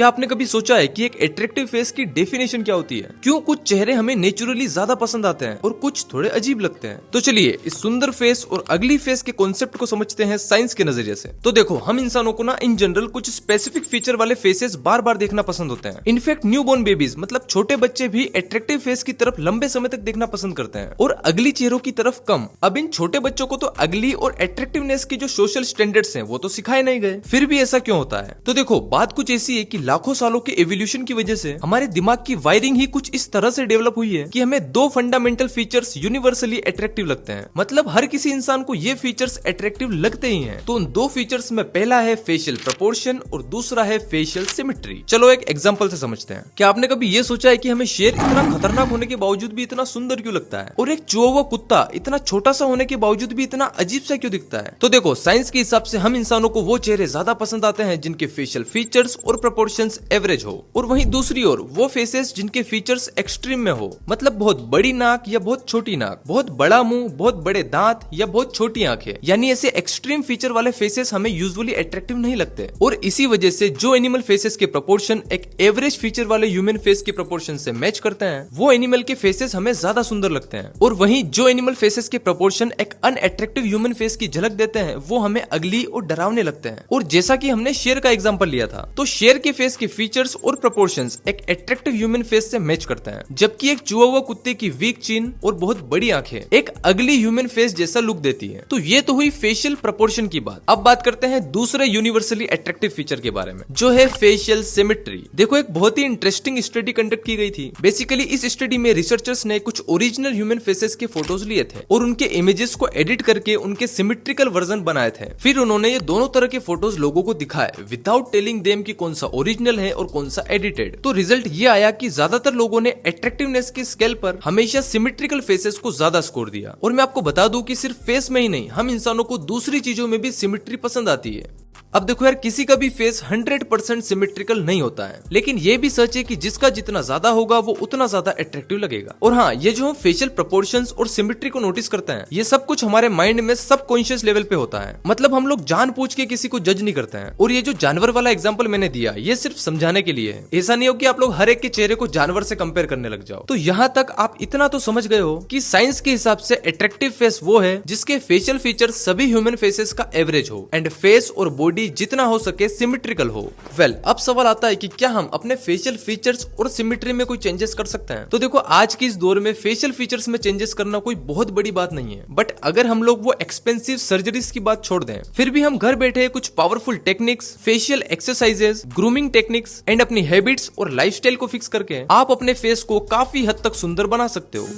क्या आपने कभी सोचा है कि एक अट्रैक्टिव फेस की डेफिनेशन क्या होती है? क्यों कुछ चेहरे हमें नेचुरली ज्यादा पसंद आते हैं और कुछ थोड़े अजीब लगते हैं? तो चलिए इस सुंदर फेस और अगली फेस के कॉन्सेप्ट को समझते हैं साइंस के नजरिए से। तो देखो, हम इंसानों को ना इन जनरल कुछ स्पेसिफिक फीचर वाले फेसेस बार बार देखना पसंद होते हैं। इनफैक्ट न्यूबॉर्न बेबीज मतलब छोटे बच्चे भी अट्रैक्टिव फेस की तरफ लंबे समय तक देखना पसंद करते हैं और अगली चेहरों की तरफ कम। अब इन छोटे बच्चों को तो अगली और अट्रैक्टिवनेस की जो सोशल स्टैंडर्ड्स हैं वो तो सिखाए नहीं गए, फिर भी ऐसा क्यों होता है? तो देखो, बात कुछ ऐसी है कि लाखों सालों के एवोल्यूशन की वजह से हमारे दिमाग की वायरिंग ही कुछ इस तरह से डेवलप हुई है कि हमें दो फंडामेंटल फीचर्स यूनिवर्सली अट्रैक्टिव लगते हैं। मतलब हर किसी इंसान को ये फीचर्स अट्रैक्टिव लगते ही हैं। तो उन दो फीचर्स में पहला है फेशियल प्रोपोर्शन और दूसरा है फेशियल सिमेट्री। चलो एक एग्जांपल से समझते हैं। क्या आपने कभी ये सोचा है कि हमें शेर इतना खतरनाक होने के बावजूद भी इतना सुंदर क्यों लगता है और एक चिहुआहुआ कुत्ता इतना छोटा सा होने के बावजूद भी इतना अजीब सा क्यों दिखता है? तो देखो, साइंस के हिसाब से हम इंसानों को वो चेहरे ज्यादा पसंद आते हैं जिनके फेशियल फीचर्स और प्रोपोर्शंस एवरेज हो, और वहीं दूसरी ओर वो फेसेस जिनके फीचर्स एक्सट्रीम में हो। मतलब बहुत बड़ी नाक या बहुत छोटी नाक, बहुत बड़ा मुंह, बहुत बड़े दांत या बहुत छोटी आंखें, यानी ऐसे एक्सट्रीम फीचर वाले फेसेस हमें यूजुअली अट्रैक्टिव नहीं लगते। और इसी वजह से जो एनिमल फेसेस के प्रोपोर्शन एक एवरेज फीचर वाले ह्यूमन फेस के प्रोपोर्शन से मैच करते हैं, वो एनिमल के फेसेस हमें ज्यादा सुंदर लगते हैं। और वहीं जो एनिमल फेसेस के प्रोपोर्शन एक अनअट्रैक्टिव ह्यूमन फेस की झलक देते हैं, वो हमें अगली और डरावने लगते हैं। और जैसा कि हमने शेर का एग्जांपल लिया था, तो शेर के फेस के फीचर्स और प्रोपोर्शंस एक अट्रैक्टिव ह्यूमन फेस से मैच करते हैं, जबकि एक चिहुआहुआ कुत्ते की वीक चिन और बहुत बड़ी आंखें एक अगली ह्यूमन फेस जैसा लुक देती है। तो ये तो हुई फेशियल प्रोपोर्शन की बात। अब बात करते हैं दूसरे यूनिवर्सली अट्रैक्टिव फीचर के बारे में, जो है फेशियल सिमेट्री। देखो, एक बहुत ही इंटरेस्टिंग स्टडी कंडक्ट की गई थी। बेसिकली इस स्टडी में रिसर्चर्स ने कुछ ओरिजिनल ह्यूमन फेसेस के फोटोज लिए थे और उनके इमेजेस को एडिट करके उनके सिमेट्रिकल वर्जन बनाए थे। फिर उन्होंने ये दोनों तरह के फोटोज लोगों को दिखाए विदाउट टेलिंग देम कि कौन सा ओरिजिनल है और कौन सा एडिटेड। तो रिजल्ट ये आया कि ज्यादातर लोगों ने अट्रैक्टिवनेस की स्केल पर हमेशा सिमेट्रिकल फेसेस को ज्यादा स्कोर दिया। और मैं आपको बता दूं कि सिर्फ फेस में ही नहीं, हम इंसानों को दूसरी चीजों में भी सिमेट्री पसंद आती है। अब देखो यार, किसी का भी फेस 100% सिमेट्रिकल नहीं होता है, लेकिन ये भी सच है कि जिसका जितना ज्यादा होगा वो उतना ज्यादा अट्रैक्टिव लगेगा। और हाँ, ये जो हम फेशियल प्रोपोर्शंस और सिमेट्री को नोटिस करते हैं, ये सब कुछ हमारे माइंड में सबकॉन्शियस लेवल पे होता है। मतलब हम लोग जानबूझ के किसी को जज नहीं करते हैं। और ये जो जानवर वाला एग्जांपल मैंने दिया, ये सिर्फ समझाने के लिए है। ऐसा नहीं हो कि आप लोग हर एक के चेहरे को जानवर से कंपेयर करने लग जाओ। तो यहाँ तक आप इतना तो समझ गए हो कि साइंस के हिसाब से अट्रैक्टिव फेस वो है जिसके फेशियल फीचर सभी ह्यूमन फेसेस का एवरेज हो एंड फेस और बॉडी जितना हो सके सिमेट्रिकल हो। वेल, अब सवाल आता है कि क्या हम अपने फेशियल फीचर्स और सिमेट्री में कोई चेंजेस कर सकते हैं? तो देखो, आज की इस दौर में फेशियल फीचर्स में चेंजेस करना कोई बहुत बड़ी बात नहीं है। बट अगर हम लोग वो एक्सपेंसिव सर्जरीज की बात छोड़ दें, फिर भी हम घर बैठे कुछ powerful techniques, facial exercises, grooming techniques and अपनी हैबिट्स और लाइफस्टाइल को फिक्स करके आप अपने फेस को काफी हद तक सुंदर बना सकते हो।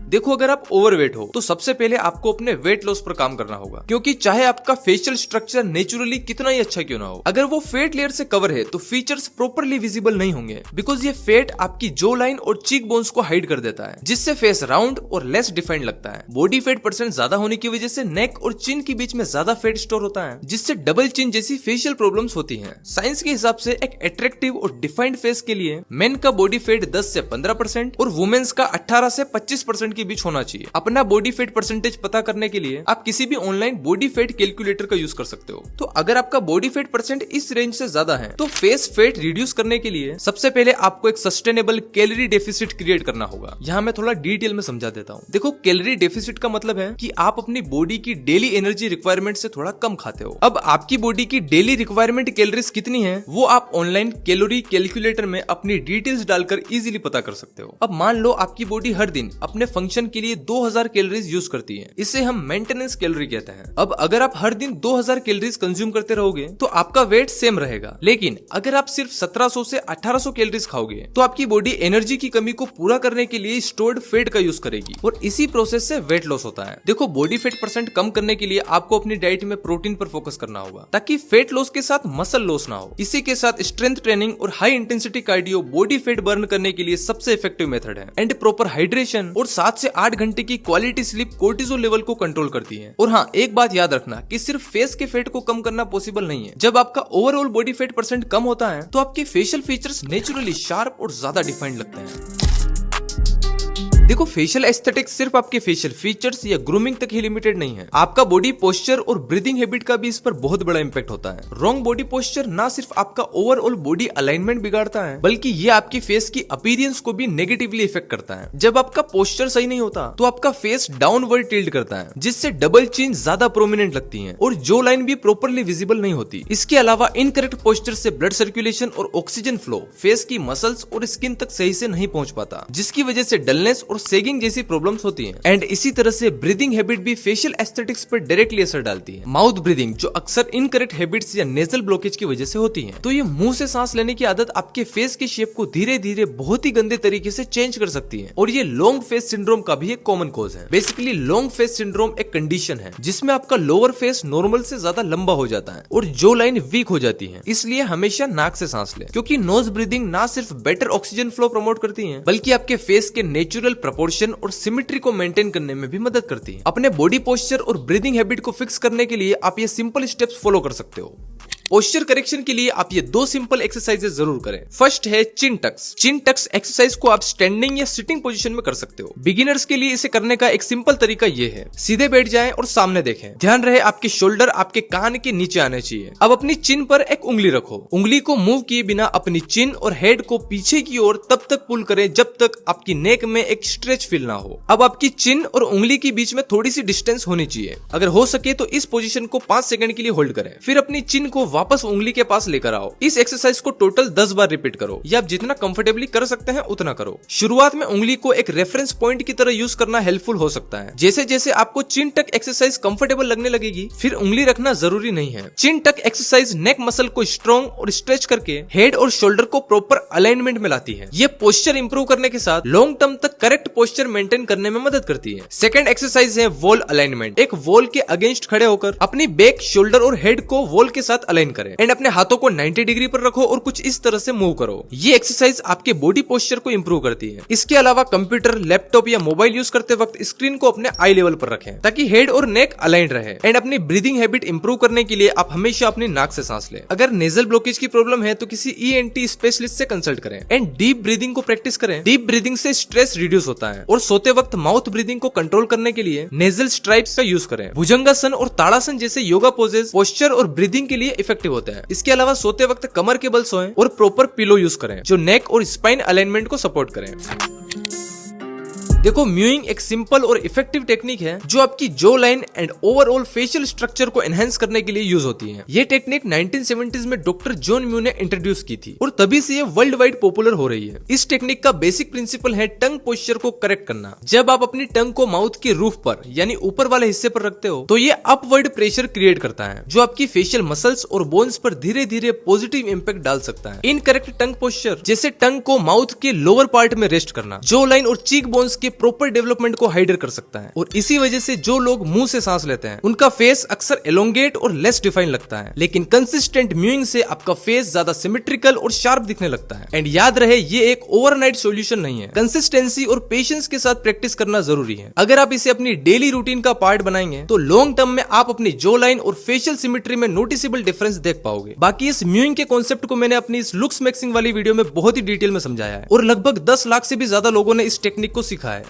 देखो, अगर आप ओवरवेट हो तो सबसे पहले आपको अपने वेट लॉस पर काम करना होगा, क्योंकि चाहे आपका फेशियल स्ट्रक्चर नेचुरली कितना ही अच्छा क्यों ना हो, अगर वो फेट लेयर से कवर है तो फीचर्स प्रॉपर्ली विजिबल नहीं होंगे, बिकॉज ये फेट आपकी जो लाइन और चीक बोन्स को हाइड कर देता है, जिससे फेस राउंड और लेस डिफाइंड लगता है। बॉडी फेट परसेंट ज्यादा होने की वजह से नेक और चिन के बीच में ज्यादा फेट स्टोर होता है, जिससे डबल चिन जैसी फेशियल प्रॉब्लम्स होती हैं। साइंस के हिसाब से एक अट्रैक्टिव और डिफाइंड फेस के लिए मेन का बॉडी फेट 10 से 15% और वुमेन्स का 18 से 25% के बीच होना चाहिए। अपना बॉडी फेट परसेंटेज पता करने के लिए आप किसी भी ऑनलाइन बॉडी फेट कैलकुलेटर का यूज कर सकते हो। तो अगर आपका बॉडी फेट परसेंट इस रेंज से ज्यादा है, तो फेस फेट रिड्यूस करने के लिए सबसे पहले आपको एक सस्टेनेबल कैलोरी डेफिसिट क्रिएट करना होगा। यहाँ मैं थोड़ा डिटेल में समझा देता हूँ। देखो, कैलोरी डेफिसिट का मतलब है कि आप अपनी बॉडी की डेली एनर्जी रिक्वायरमेंट से थोड़ा कम खाते हो। अब आपकी बॉडी की डेली रिक्वायरमेंट कैलोरीज कितनी है, वो आप ऑनलाइन कैलोरी कैलकुलेटर में अपनी डिटेल्स डालकर इजीली पता कर सकते हो। अब मान लो आपकी बॉडी हर दिन अपने फंक्शन के लिए 2000 कैलोरीज यूज करती है, इसे हम मेंटेनेंस कैलोरी कहते हैं। अब अगर आप हर दिन 2000 कैलोरीज कंज्यूम करते रहोगे तो आपका वेट सेम रहेगा, लेकिन अगर आप सिर्फ 1700 से 1800 कैलोरीज खाओगे तो आपकी बॉडी एनर्जी की कमी को पूरा करने के लिए स्टोर्ड फैट का यूज करेगी और इसी प्रोसेस से वेट लॉस होता है। देखो, बॉडी फैट परसेंट कम करने के लिए आपको अपनी डाइट में प्रोटीन पर फोकस करना होगा, ताकि फैट लॉस के साथ मसल लॉस ना हो। इसी के साथ स्ट्रेंथ ट्रेनिंग और high intensity cardio body fat burn करने के लिए सबसे इफेक्टिव मेथड है। एंड प्रॉपर हाइड्रेशन और 7 से 8 घंटे की क्वालिटी स्लीप कोर्टिसोल लेवल को कंट्रोल करती है। और हाँ, एक बात याद रखना कि सिर्फ फेस के फेट को कम करना पॉसिबल नहीं है। जब आपका ओवरऑल बॉडी फेट परसेंट कम होता है तो आपके फेशियल फीचर्स नेचुरली शार्प और ज्यादा डिफाइंड लगते हैं। देखो फेशियल एस्थेटिक्स सिर्फ आपके फेशियल फीचर्स या ग्रूमिंग तक ही लिमिटेड नहीं है, आपका बॉडी पोस्चर और ब्रीदिंग हैबिट का भी इस पर बहुत बड़ा इंपैक्ट होता है। रॉन्ग बॉडी पोस्चर ना सिर्फ आपका ओवरऑल बॉडी अलाइनमेंट बिगाड़ता है, बल्कि ये आपकी फेस की अपीयरेंस को भी नेगेटिवली इफेक्ट करता है। जब आपका पोस्चर सही नहीं होता तो आपका फेस डाउनवर्ड टिल्ट करता है, जिससे डबल चिन ज्यादा प्रोमिनेंट लगती है और जो लाइन भी प्रॉपरली विजिबल नहीं होती। इसके अलावा इनकरेक्ट पोस्चर से ब्लड सर्कुलेशन और ऑक्सीजन फ्लो फेस की मसल्स और स्किन तक सही से नहीं पहुंच पाता, जिसकी वजह से डलनेस और सेगिंग जैसी प्रॉब्लम्स होती हैं। एंड इसी तरह से ब्रीदिंग हैबिट भी फेशियल एस्थेटिक्स पर डायरेक्टली असर डालती है। माउथ ब्रीदिंग जो अक्सर इनकरेक्ट हैबिट्स या नेजल ब्लॉकेज की वजह से होती है, तो ये मुंह से सांस लेने की आदत आपके फेस की शेप को धीरे धीरे बहुत ही गंदे तरीके से चेंज कर सकती है, और ये लॉन्ग फेस सिंड्रोम का भी एक कॉमन कॉज है। बेसिकली लॉन्ग फेस सिंड्रोम एक कंडीशन है जिसमें आपका लोअर फेस नॉर्मल से ज्यादा लंबा हो जाता है और जो लाइन वीक हो जाती है। इसलिए हमेशा नाक से सांस ले, क्योंकि नोज ब्रीदिंग ना सिर्फ बेटर ऑक्सीजन फ्लो प्रमोट करती है, बल्कि आपके फेस के नेचुरल प्रोपोर्शन और सिमेट्री को मेंटेन करने में भी मदद करती है। अपने बॉडी पोस्चर और ब्रीदिंग हैबिट को फिक्स करने के लिए आप ये सिंपल स्टेप्स फॉलो कर सकते हो। पोस्चर करेक्शन के लिए आप ये 2 सिंपल एक्सरसाइजेस जरूर करें। फर्स्ट है चिन टक्स। चिन टक्स एक्सरसाइज को आप स्टैंडिंग या सिटिंग पोजीशन में कर सकते हो। बिगिनर्स के लिए इसे करने का एक सिंपल तरीका ये है, सीधे बैठ जाएं और सामने देखें। ध्यान रहे आपके शोल्डर आपके कान के नीचे आने चाहिए। अब अपनी चिन पर एक उंगली रखो। उंगली को मूव किए बिना अपनी चिन और हेड को पीछे की ओर तब तक पुल करें जब तक आपकी नेक में एक स्ट्रेच फील ना हो। अब आपकी चिन और उंगली के बीच में थोड़ी सी डिस्टेंस होनी चाहिए। अगर हो सके तो इस पोजीशन को 5 सेकंड के लिए होल्ड करें, फिर अपनी चिन को वापस उंगली के पास लेकर आओ। इस एक्सरसाइज को टोटल 10 बार रिपीट करो, या आप जितना कंफर्टेबली कर सकते हैं उतना करो। शुरुआत में उंगली को एक रेफरेंस पॉइंट की तरह यूज करना हेल्पफुल हो सकता है। जैसे जैसे आपको चिन टक एक्सरसाइज कंफर्टेबल लगने लगेगी, फिर उंगली रखना जरूरी नहीं है। चिन टक एक्सरसाइज नेक मसल को स्ट्रॉन्ग और स्ट्रेच करके हेड और शोल्डर को प्रॉपर अलाइनमेंट में लाती है। ये पोस्चर इंप्रूव करने के साथ लॉन्ग टर्म तक करेक्ट पोस्चर मेंटेन करने में मदद करती है। सेकंड एक्सरसाइज है वॉल अलाइनमेंट। एक वॉल के अगेंस्ट खड़े होकर अपनी बैक, शोल्डर और हेड को वॉल के साथ अलाइन करें एंड अपने हाथों को 90 डिग्री पर रखो और कुछ इस तरह से मूव करो। ये एक्सरसाइज आपके बॉडी पोस्चर को इंप्रूव करती है। इसके अलावा कंप्यूटर, लैपटॉप या मोबाइल यूज करते वक्त स्क्रीन को अपने आई लेवल पर रखें ताकि हेड और नेक अलाइन रहे। एंड अपनी ब्रीदिंग हैबिट इंप्रूव करने के लिए आप हमेशा अपनी नाक से सांस लें। अगर नेजल ब्लॉकेज की प्रॉब्लम है तो किसी ENT स्पेशलिस्ट से कंसल्ट करें। एंड डीप ब्रीदिंग को प्रैक्टिस करें। डीप ब्रीदिंग से स्ट्रेस रिड्यूस होता है और सोते वक्त माउथ ब्रीदिंग को कंट्रोल करने के लिए नेजल स्ट्राइप्स का यूज करें। भुजंगासन और ताड़ासन जैसे योगा पोजेस पोस्चर और ब्रीदिंग के लिए इफेक्टिव होते हैं। इसके अलावा सोते वक्त कमर के बल सोएं और प्रॉपर पिलो यूज करें जो नेक और स्पाइन अलाइनमेंट को सपोर्ट करें। देखो म्यूइंग एक सिंपल और इफेक्टिव टेक्निक है जो आपकी जो line and overall facial structure को एनहांस करने के लिए यूज होती है। ये टेक्निक 1970s में डॉक्टर जॉन म्यू ने इंट्रोड्यूस की थी और तभी से ये वर्ल्ड वाइड पॉपुलर हो रही है। इस टेक्निक का बेसिक प्रिंसिपल है टंग पोस्चर को करेक्ट करना। जब आप अपनी टंग को माउथ के रूफ पर यानी ऊपर वाले हिस्से पर रखते हो तो ये अपवर्ड प्रेशर क्रिएट करता है जो आपकी फेशियल मसल्स और बोन्स पर धीरे धीरे पॉजिटिव इंपैक्ट डाल सकता है। इनकरेक्ट टंग पोस्चर जैसे टंग को माउथ के लोअर पार्ट में रेस्ट करना जो लाइन और चीक बोन्स के प्रॉपर डेवलपमेंट को हाइडर कर सकता है, और इसी वजह से जो लोग मुंह से सांस लेते हैं उनका फेस अक्सर एलोंगेट और लेस डिफाइन लगता है। लेकिन कंसिस्टेंट म्यूइंग से आपका फेस ज्यादा सिमेट्रिकल और शार्प दिखने लगता है। एंड याद रहे ये एक ओवरनाइट सॉल्यूशन नहीं है, कंसिस्टेंसी और पेशेंस के साथ प्रैक्टिस करना जरूरी है। अगर आप इसे अपनी डेली रूटीन का पार्ट बनाएंगे तो लॉन्ग टर्म में आप अपनी जो लाइन और फेशियल सिमेट्री में नोटिसेबल डिफरेंस देख पाओगे। बाकी इस म्यूइंग के कॉन्सेप्ट को मैंने अपनी इस लुक्स मैक्सिंग वाली वीडियो में बहुत ही डिटेल में समझाया है और लगभग 10 लाख से भी ज्यादा लोगों ने इस टेक्निक को सीखा है।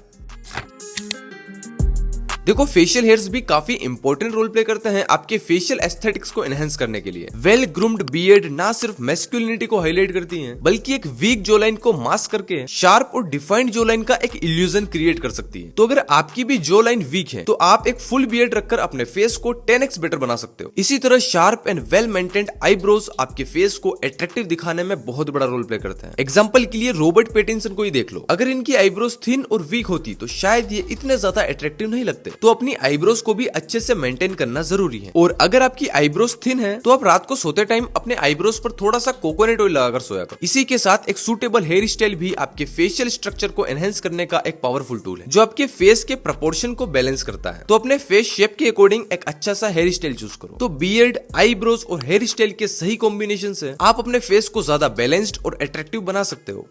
देखो फेशियल हेयर्स भी काफी इंपॉर्टेंट रोल प्ले करते हैं आपके फेशियल एस्थेटिक्स को एनहांस करने के लिए। वेल ग्रूम्ड बियर्ड ना सिर्फ मैस्कुलिनिटी को हाईलाइट करती हैं, बल्कि एक वीक जो लाइन को मास्क करके शार्प और डिफाइंड जो लाइन का एक इल्यूजन क्रिएट कर सकती है। तो अगर आपकी भी जो लाइन वीक है तो आप एक फुल बियर्ड रखकर अपने फेस को 10x बेटर बना सकते हो। इसी तरह sharp and well maintained eyebrows आपके फेस को अट्रैक्टिव दिखाने में बहुत बड़ा रोल प्ले करते हैं। एग्जाम्पल के लिए रॉबर्ट पैटिंसन को ही देख लो। अगर इनकी आईब्रोज थिन और वीक होती तो शायद ये इतने ज्यादा अट्रैक्टिव नहीं लगते। तो अपनी आईब्रोज को भी अच्छे से मेंटेन करना जरूरी है। और अगर आपकी आईब्रोज थिन है तो आप रात को सोते टाइम अपने आईब्रोज पर थोड़ा सा कोकोनट ऑयल लगाकर सोया करो। इसी के साथ एक सूटेबल हेयर स्टाइल भी आपके फेशियल स्ट्रक्चर को एनहांस करने का एक पावरफुल टूल है जो आपके फेस के प्रोपोर्शन को बैलेंस करता है। तो अपने फेस शेप के अकॉर्डिंग एक अच्छा सा हेयर स्टाइल चूज करो। तो बियर्ड, आईब्रोज और हेयर स्टाइल के सही कॉम्बिनेशन से आप अपने फेस को ज्यादा बैलेंस्ड और अट्रैक्टिव बना सकते हो।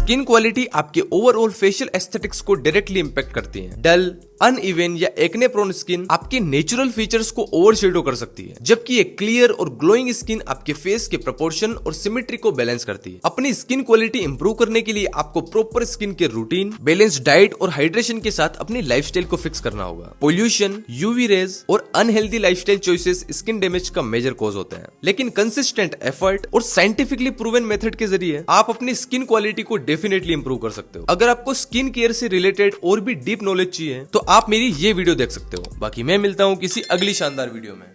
स्किन क्वालिटी आपके ओवरऑल फेशियल एस्थेटिक्स को डायरेक्टली इंपैक्ट करती है। डल, अनइवन या एक्ने प्रोन स्किन आपके नेचुरल फीचर्स को ओवरशैडो कर सकती है, जबकि एक क्लियर और ग्लोइंग स्किन आपके फेस के प्रोपोर्शन और सिमेट्री को बैलेंस करती है। अपनी स्किन क्वालिटी इंप्रूव करने के लिए आपको proper skin care routine, balance diet और हाइड्रेशन के साथ अपनी लाइफस्टाइल को फिक्स करना होगा। पोल्यूशन, यूवी रेज और unhealthy lifestyle choices skin damage का मेजर कॉज होते हैं, लेकिन कंसिस्टेंट एफर्ट और साइंटिफिकली प्रूवन मेथड के जरिए आप अपनी स्किन क्वालिटी को डेफिनेटली इंप्रूव कर सकते हो। अगर आपको स्किन केयर से रिलेटेड और भी डीप नॉलेज चाहिए तो आप मेरी ये वीडियो देख सकते हो। बाकी मैं मिलता हूँ किसी अगली शानदार वीडियो में।